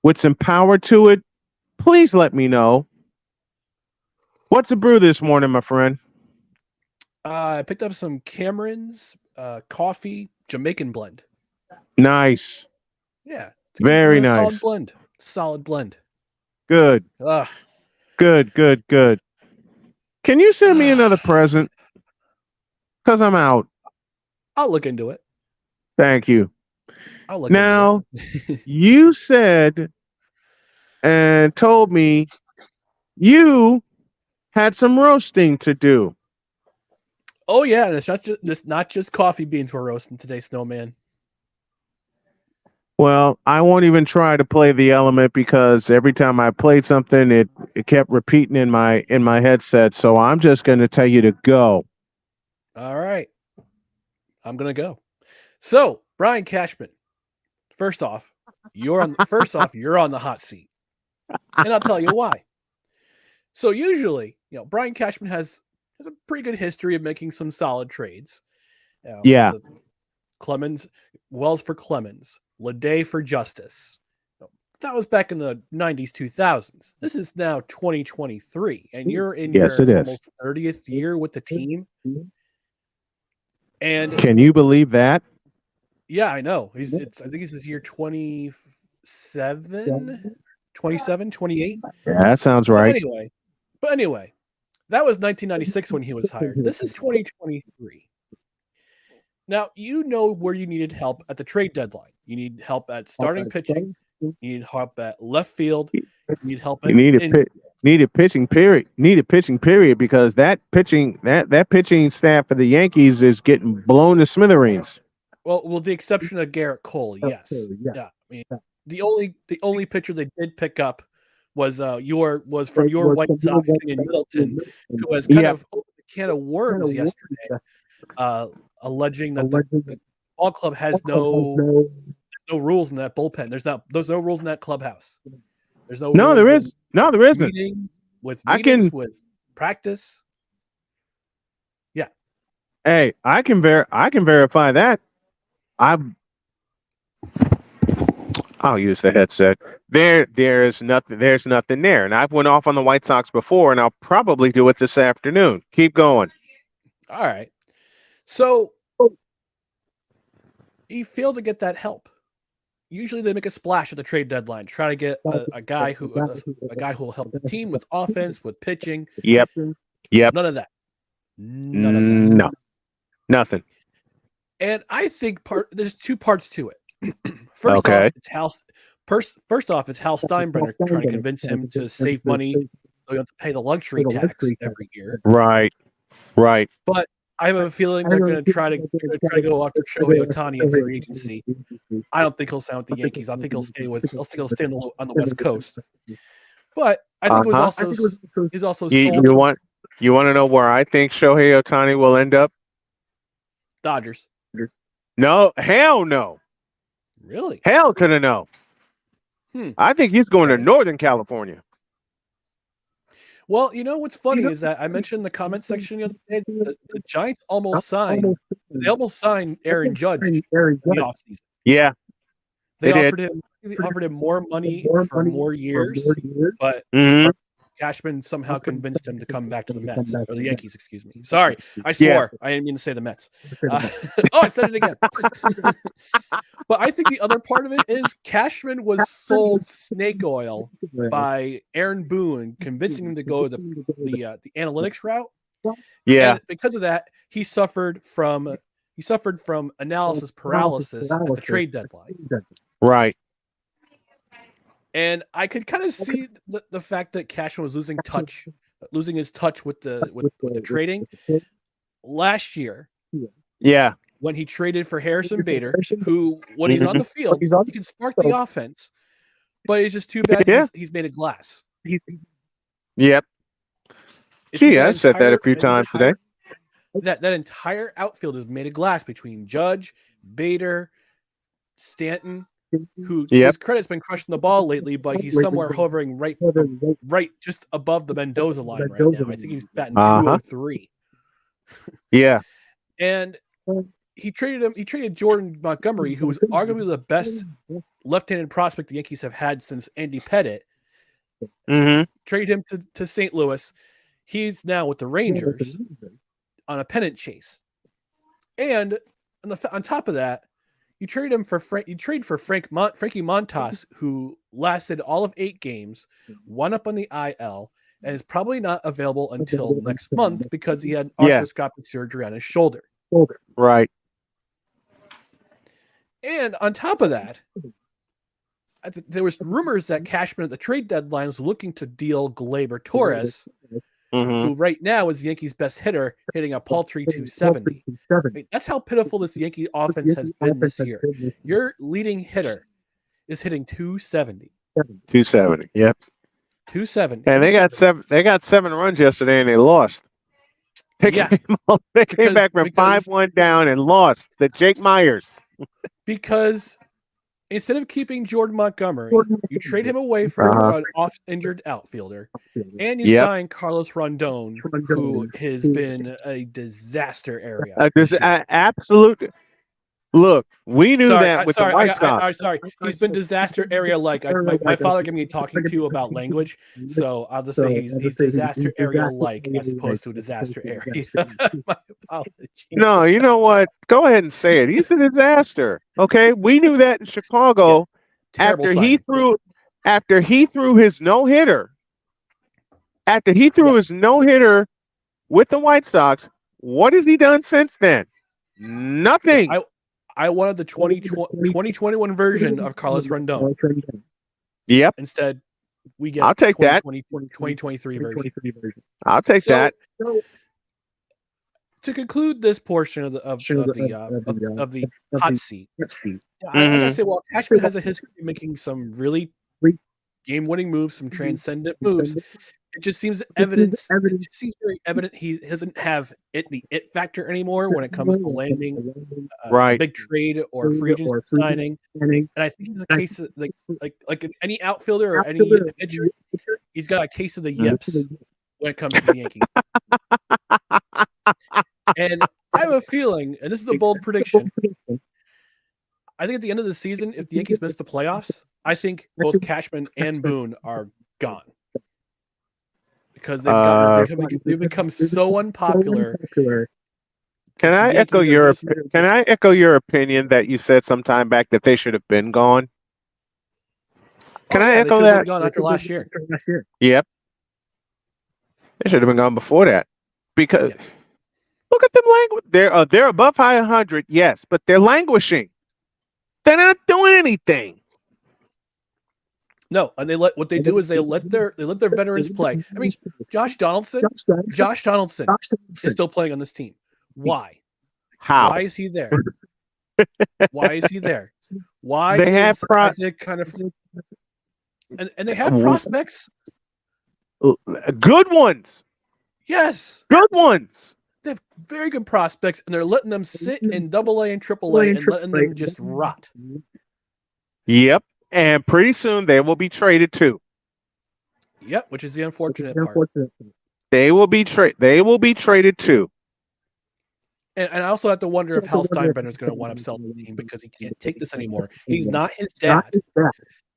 with some power to it, please let me know. What's the brew this morning, my friend? I picked up some Cameron's coffee Jamaican blend. Nice. Yeah, it's Very a solid nice. blend. Solid blend. Good. Ugh. Good, good, good. Can you send me another present? Because I'm out. I'll look into it. Thank you. I'll look into Now, it. you said and told me you had some roasting to do. Oh yeah, and it's not just coffee beans we're roasting today, Snowman. Well, I won't even try to play the element because every time I played something, it kept repeating in my headset. So I'm just going to tell you to go. All right, I'm gonna go. So Brian Cashman, first off, you're on the hot seat, and I'll tell you why. So usually, Brian Cashman has a pretty good history of making some solid trades. Yeah, The Clemens, Wells for Clemens, Leday for Justice. That was back in the 90s, 2000s. This is now 2023, and you're in yes, your it is. almost 30th year with the team. And Can you believe that? yeah, I know. I think it's his year 27, 27, 28. Yeah, that sounds But right. anyway, but anyway, that was 1996 when he was hired. This is 2023. Now, you know where you needed help at the trade deadline. You need help at starting pitching. You need help at left field. You need help You at need a in. needed pitching period. Needed pitching period because that pitching staff for the Yankees is getting blown to smithereens. Well, with the exception of Garrett Cole, yes, yeah. I mean, the only pitcher they did pick up was from your White Sox, Kenyon Middleton, who has kind Yep. of opened a can of worms yesterday, uh, alleging that the ball club has no rules in that bullpen. There's no rules in that clubhouse. There's no No, rules there in is. No, there isn't. I meetings can. with practice. Yeah. Hey, I can verify that. I've. I'll use the headset. There's nothing. There's nothing there, and I've went off on the White Sox before, and I'll probably do it this afternoon. Keep going. All right. So he failed to get that help. Usually they make a splash at the trade deadline, try to get a guy who will help the team with offense, with pitching. Yep. Yep. None of that. None of that. No. Nothing. And I think there's two parts to it. First off, Okay. it's Hal. First off, it's Hal Steinbrenner trying to convince him to save money, so you don't have to pay the luxury tax every year. Right. Right. But I have a feeling they're going to try to go after Shohei Ohtani in free agency. I don't think he'll sign with the Yankees. I think he'll stay on the West Coast. But I think it was also he's also sold you want to know where I think Shohei Ohtani will end up? Dodgers. No, hell no. Really? Hell to the no. I think he's going to Okay. Northern California. Well, you know what's funny is that I mentioned in the comment section the other day the Giants almost signed Aaron Judge in the offseason. Yeah, They did. offered him more money for more years, but Mhm. Cashman somehow convinced him to come back to the Mets or the Yankees. Excuse me. Sorry, I swore. I didn't mean to say the Mets. I said it again. But I think the other part of it is Cashman was sold snake oil by Aaron Boone, convincing him to go the analytics route. Yeah. And because of that, he suffered from analysis paralysis at the trade deadline. Right. And I could kind of see the fact that Cashman was losing his touch with the trading last year. Yeah. When he traded for Harrison Bader, who when he's on the field, he can spark the offense, but it's just too bad he's made of glass. Yep. Gee, I said that a few times today. That entire outfield is made of glass between Judge, Bader, Stanton, who to his credit's been crushing the ball lately, but he's somewhere hovering right just above the Mendoza line right now. I think he's batting 203. Yeah. And he traded Jordan Montgomery, who was arguably the best left-handed prospect the Yankees have had since Andy Pettitte. Traded him to St. Louis. He's now with the Rangers on a pennant chase. And on top of that, you trade him for Frankie Montas, who lasted all of 8 games, won up on the IL, and is probably not available until next month because he had arthroscopic surgery on his shoulder. Right. And on top of that, there was rumors that Cashman at the trade deadline was looking to deal Gleyber Torres, who right now is the Yankees' best hitter, hitting a paltry 270. I mean, that's how pitiful this Yankee offense has been this year. Your leading hitter is hitting 270. 270. Yep. 270. And they got 7 runs yesterday and they lost. They came back from 5-1 down and lost. The Jake Myers. Because instead of keeping Jordan Montgomery, you trade him away for an off-injured outfielder, and you sign Carlos Rondon, who has been a disaster area. Absolute. Look, we knew that with the White Sox. Sorry, he's been disaster area like my father gave me a talking to about language, so I'll just say he's disaster area like as opposed to a disaster area. My apologies. No, you know what? Go ahead and say it. He's a disaster. Okay, we knew that in Chicago after he threw his no hitter. After he threw his no hitter with the White Sox, what has he done since then? Nothing. I wanted the 2021 version of Carlos Rondon. Yep. Instead, we get I'll take 2023 version. I'll take that. To conclude this portion of the hot seat, I gotta say, well, Cashman has a history of making some really game-winning moves, some transcendent moves. It just seems evident. It just seems very evident he doesn't have the it factor anymore when it comes to landing a big trade or free agent signing. And I think it's a case of like any outfielder or any pitcher, he's got a case of the yips when it comes to the Yankees. And I have a feeling, and this is a bold prediction, I think at the end of the season, if the Yankees miss the playoffs, I think both Cashman and Boone are gone. Because they've become so unpopular. Can I echo your opinion that you said some time back that they should have been gone? Can I echo that? Gone after last year. Yep. They should have been gone before that. Because look at them language. They're above 500, yes, but they're languishing. They're not doing anything. No, and they let their veterans play. I mean, Josh Donaldson is still playing on this team. Why? How? Why is he there? Why is he there? Why they have Isaac kind of and they have prospects. Good ones. Yes. Good ones. They have very good prospects, and they're letting them sit in AA and AAA and letting them just rot. Yep. And pretty soon they will be traded too. Yep, which is the unfortunate part. They will be traded too. And I also have to wonder if Hal Steinbrenner is going to want to sell the team because he can't take this anymore. He's not his dad.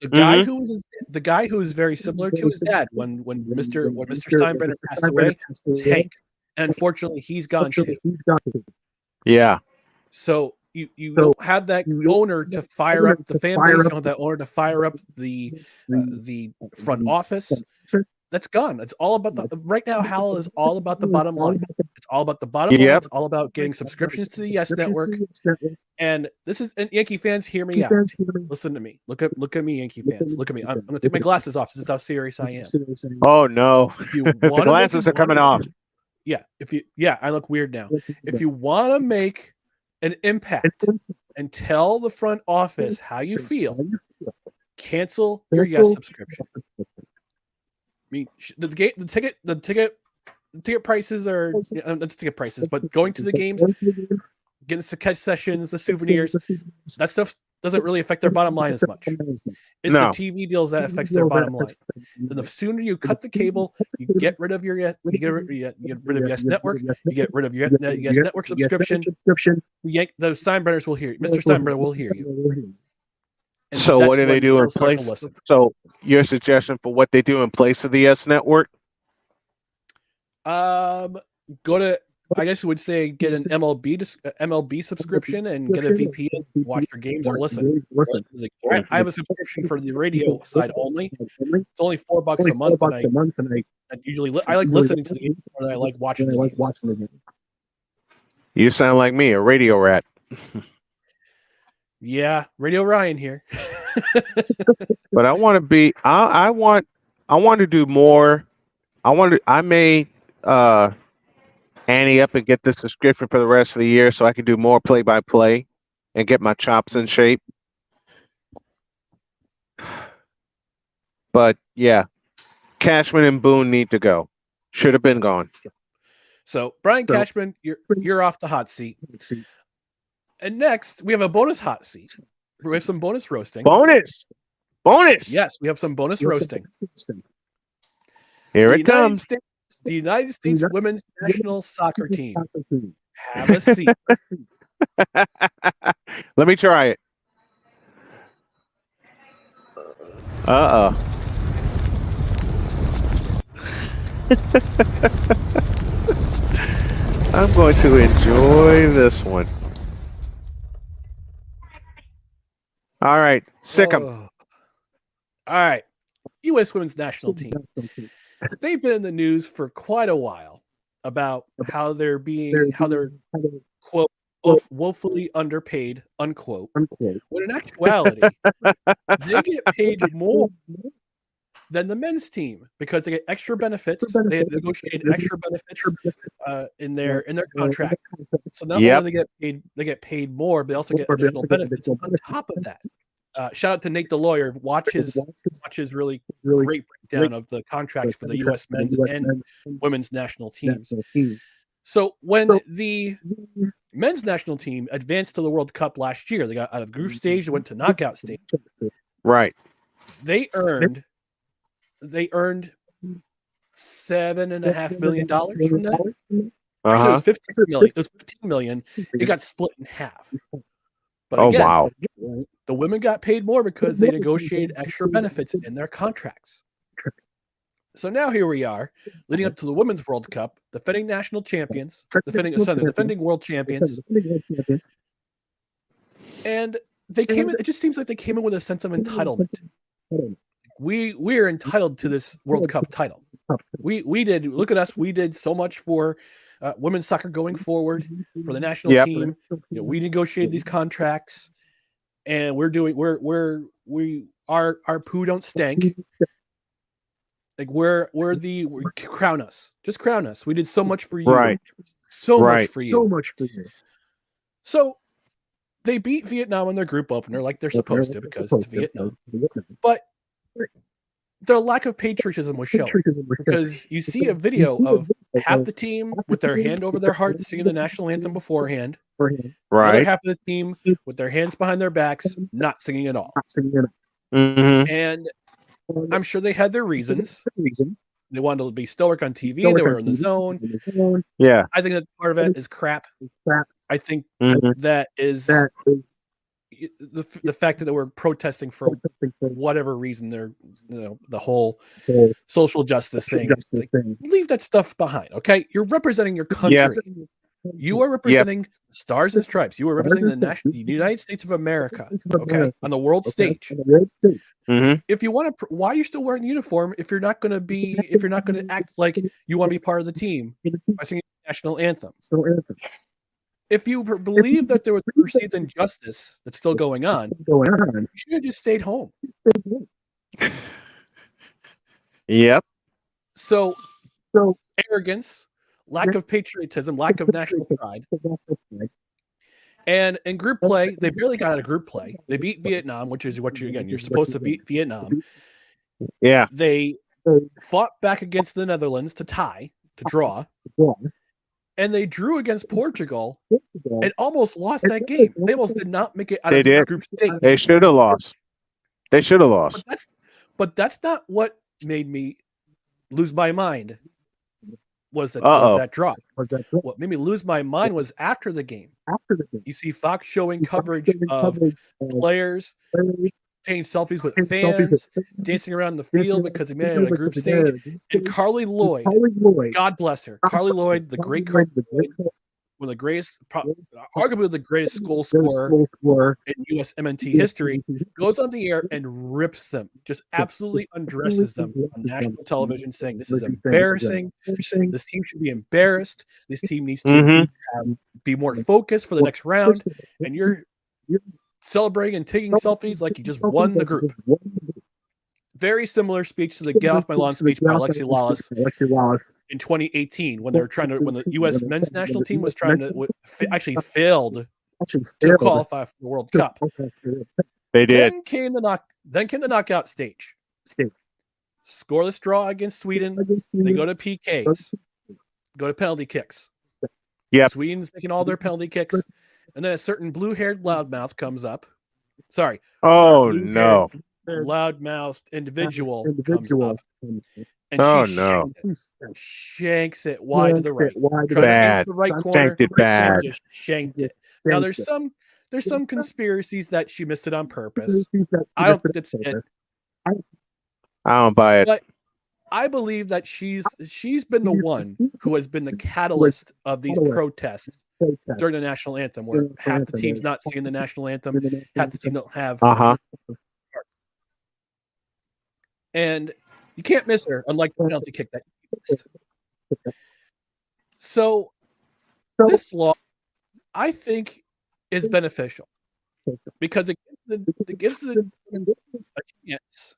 The guy who is very similar to his dad when Mr. Steinbrenner passed away was Hank. And unfortunately, he's gone too. Yeah. So you don't have that owner to fire up the fan base. You don't have that owner to fire up the front office. That's gone. It's all about right now. Hal is all about the bottom line. It's all about the bottom line. It's all about getting subscriptions to the Yes Network. And this is, and Yankee fans, hear me out. Listen to me. Look at me, Yankee fans. Look at me. I'm going to take my glasses off. This is how serious I am. Oh no! The glasses are coming off. Yeah, I look weird now. If you want to make an impact and tell the front office how you feel, cancel your Yes subscription. I mean, the ticket prices are not ticket prices, but going to the games, getting the catch sessions, the souvenirs, that stuff's doesn't really affect their bottom line as much. It's the TV deals that affects their bottom line. Then the sooner you cut the cable, you get rid of your Yes Network, you get rid of your Yes Network subscription. Those Steinbrenners will hear you. Mr. Steinbrenner will hear you. And so what do they do in place? So your suggestion for what they do in place of the Yes Network? Go to, I guess you would say, get an MLB subscription and get a VPN, watch your games or listen. I have a subscription for the radio side only. It's only $4 a month, and I usually I like listening to the games more than I like watching the games. You sound like me, a radio rat. Yeah, Radio Ryan here. But I want to be. I want to do more. I may ante up and get the subscription for the rest of the year so I can do more play-by-play and get my chops in shape. But yeah, Cashman and Boone need to go. Should have been gone. So Brian Cashman, you're off the hot seat. And next, we have a bonus hot seat. We have some bonus roasting. Bonus. Yes, we have some bonus roasting. Here it comes. The United States Women's National Soccer Team. Have a seat. Let me try it. I'm going to enjoy this one. All right, sick 'em. All right, U.S. Women's National Team. They've been in the news for quite a while about how they're quote woefully underpaid, unquote. When in actuality, they get paid more than the men's team because they get extra benefits. They negotiate extra benefits in their contract. So not only they get paid more, but they also get additional benefits on top of that. Shout out to Nate the lawyer. Watch his really great breakdown of the contracts for the U.S. men's and women's national teams. So when the men's national team advanced to the World Cup last year, they got out of group stage, they went to knockout stage. Right. They earned $7.5 million from that. Actually, it was $15 million. It was $15 million. It got split in half. But again, wow. The women got paid more because they negotiated extra benefits in their contracts. So now here we are, leading up to the Women's World Cup, defending national champions, defending world champions. And they came in, it just seems like they came in with a sense of entitlement. We're entitled to this World Cup title. We did, look at us, we did so much for women's soccer going forward, for the national team. We negotiated these contracts, and our poo don't stink. Like crown us. Just crown us. We did so much for you. Right. So much for you. So they beat Vietnam in their group opener like they're supposed to because it's Vietnam. But their lack of patriotism was shown because you see a video of half the team with their hand over their heart singing the national anthem beforehand. Right. The other half of the team with their hands behind their backs, not singing at all. Mm-hmm. And I'm sure they had their reasons. They wanted to be stoic on TV. They were in the zone. Yeah. I think that part of it is crap. I think that is the fact that they were protesting for whatever reason. They're, the whole social justice thing. Leave that stuff behind. Okay. You're representing your country. Yeah. You are representing Stars and Stripes. You are representing the United States of America. Okay. On the world stage. Mm-hmm. If you want to, why are you still wearing the uniform if you're not going to act like you want to be part of the team by singing the national anthem? If you believe that there was perceived injustice that's still going on, you should have just stayed home. Yep. So arrogance, lack of patriotism, lack of national pride. And in group play, they barely got out of group play. They beat Vietnam, which is you're supposed to beat Vietnam. Yeah. They fought back against the Netherlands to draw. and they drew against Portugal and almost lost that game. They almost did not make it out of the group stage. They should have lost. They should have lost. But that's not what made me lose my mind. Was that draw? What made me lose my mind was after the game. You see Fox showing coverage of players taking selfies with fans, dancing around the field because they made it at a group stage. And Carly Lloyd, God bless her, Carly Lloyd, the great Carly Lloyd, one of the greatest, arguably the greatest goal scorer in USWNT history, goes on the air and rips them, just absolutely undresses them on national television, saying this is embarrassing. This team should be embarrassed. This team needs to be more focused for the next round. And you're celebrating and taking selfies like you just won the group. Very similar speech to the "Get Off My Lawn" speech by Alexi Lalas in 2018 when the U.S. men's national team was trying to actually failed to qualify for the World Cup. They did. Then came the knockout stage. Scoreless draw against Sweden. They go to PKs. Go to penalty kicks. Yeah. Sweden's making all their penalty kicks. And then a certain blue-haired loudmouth comes up. Sorry. Oh, no. Loudmouthed individual comes up. And shanks it wide to the right. Bad. The right corner. Shanked it bad. Just shanked it. Now there's some conspiracies that she missed it on purpose. I don't think that's it. I don't buy it. But I believe that she's been the one who has been the catalyst of these protests during the national anthem, where half the team's not singing the national anthem, half the team don't have. And you can't miss her, unlike the penalty kick that you missed. So this law, I think, is beneficial because it gives the a chance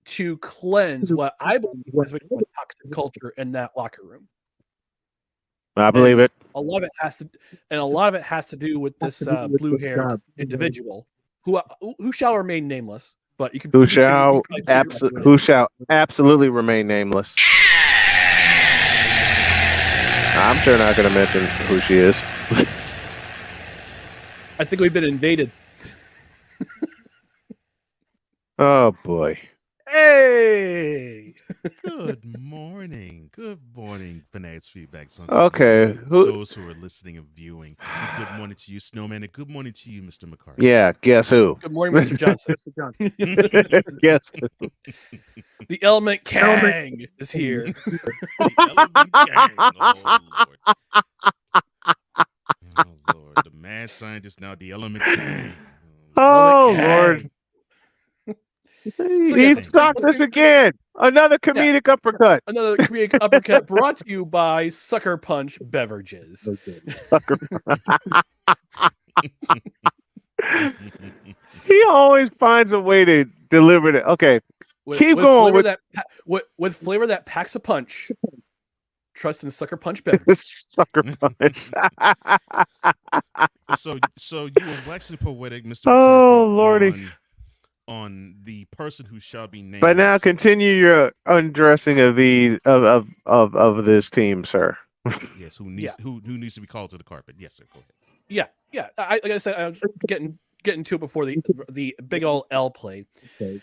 to cleanse what I believe has become a toxic culture in that locker room. I believe it. A lot of it has to do with this blue-haired individual who shall remain nameless. But you can who shall absolutely remain nameless. I'm sure not going to mention who she is. I think we've been invaded. Oh boy. Hey. Good morning, Fanatics Feedback. Okay. Those who are listening and viewing. And good morning to you, Snowman, and good morning to you, Mr. McCarthy. Yeah, guess who? Good morning, Mr. Johnson. Guess who? The Element Kang is here. The Element Kang. Oh Lord, the mad scientist now. The Element Kang. Oh Lord. He stopped us again. Another comedic uppercut. Another comedic uppercut brought to you by Sucker Punch Beverages. He always finds a way to deliver it. Okay, keep going with flavor that packs a punch. Trust in Sucker Punch Beverages. Sucker Punch. So you were waxing poetic, Mr. Oh Lordy. On the person who shall be named. But now continue your undressing of this team, sir. Yes, who needs to be called to the carpet? Yes, sir. Go ahead. Yeah. Like I said, I was getting to it before the big old L played. Okay.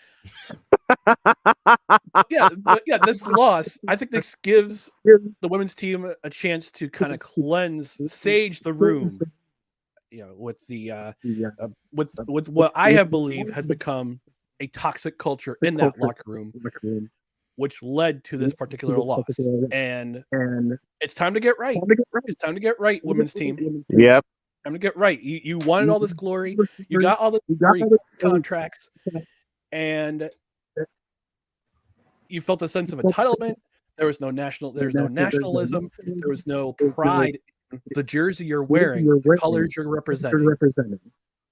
This loss, I think this gives the women's team a chance to kind of sage the room. With the with what I believe has become a toxic culture in that locker room, which led to this particular loss. And it's time to get right. It's time to get right, women's team. Yep. Time to get right. You wanted all this glory. You got all the glory contracts, and you felt a sense of entitlement. There was no nationalism. There was no pride. The jersey you're wearing, the colors you're representing.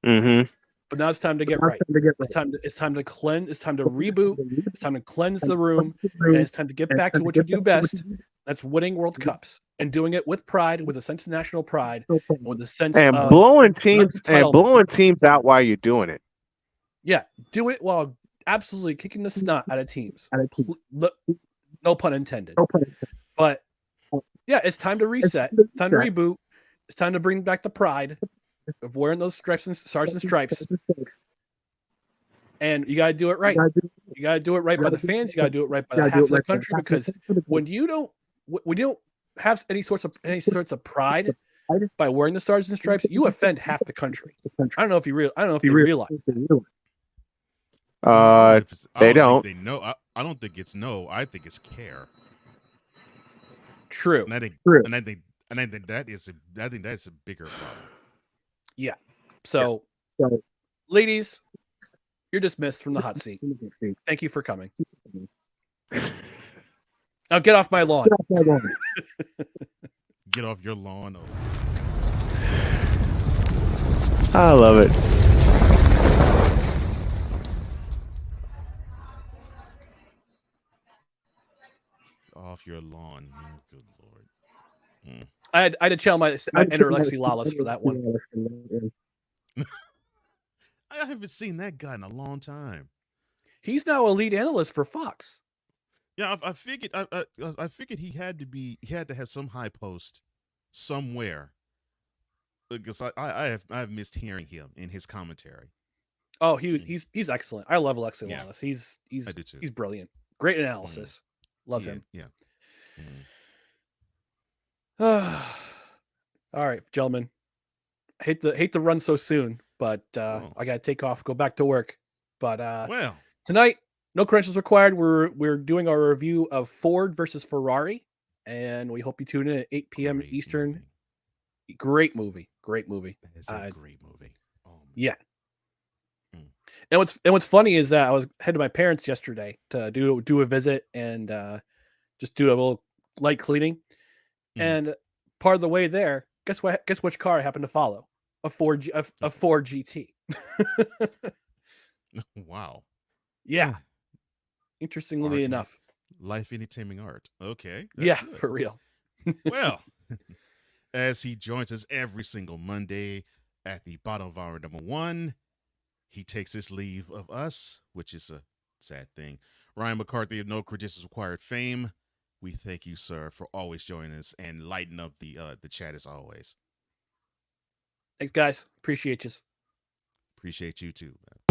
Mm-hmm. But now it's time to get right. It's time to cleanse. It's time to reboot. It's time to cleanse the room, and it's time to get back to what you do best. That's winning World Cups and doing it with pride, with a sense of national pride, with a sense of blowing teams out while you're doing it. Yeah, do it while absolutely kicking the snot out of teams. No pun intended. But Yeah, it's time to reset. It's time to reboot. It's time to bring back the pride of wearing those stars and stripes. And you got to do it right. You got to do it right by the fans. You got to do it right by the half of the country, because when you don't have any sorts of pride by wearing the stars and stripes, you offend half the country. I don't know if you realize. They don't. They know. I don't think it's no. I think it's care. True. And I think that is a bigger problem. Yeah. So, ladies, you're dismissed from the hot seat. Thank you for coming. Now get off my lawn. Get off your lawn. I love it. Off your lawn. Oh, good Lord. I had to channel my inner Alexi Lawless for that one. I haven't seen that guy in a long time. He's now a lead analyst for Fox. Yeah, I figured. I figured he had to have some high post somewhere, because I have missed hearing him in his commentary. Oh, he's excellent. I love Alexi Lawless. I do too. He's brilliant. Great analysis. Love him. Yeah. All right, gentlemen. Hate to run so soon, but I gotta take off, go back to work. But well, tonight, no credentials required. We're doing our review of Ford versus Ferrari, and we hope you tune in at 8 p.m. Eastern. Movie. Great movie. Great movie. It's a great movie. Oh, yeah. And what's funny is that I was headed to my parents yesterday to do a visit and just do a little light cleaning. And part of the way there, guess which car I happened to follow? A Ford GT. Wow. Yeah. Interestingly enough. Life entertaining art. Okay. Yeah, good. for real. Well, as he joins us every single Monday at the bottom of hour number 1, he takes his leave of us, which is a sad thing. Ryan McCarthy of No Credentials Required fame. We thank you, sir, for always joining us and lighting up the chat as always. Thanks, guys. Appreciate you. Appreciate you too, man.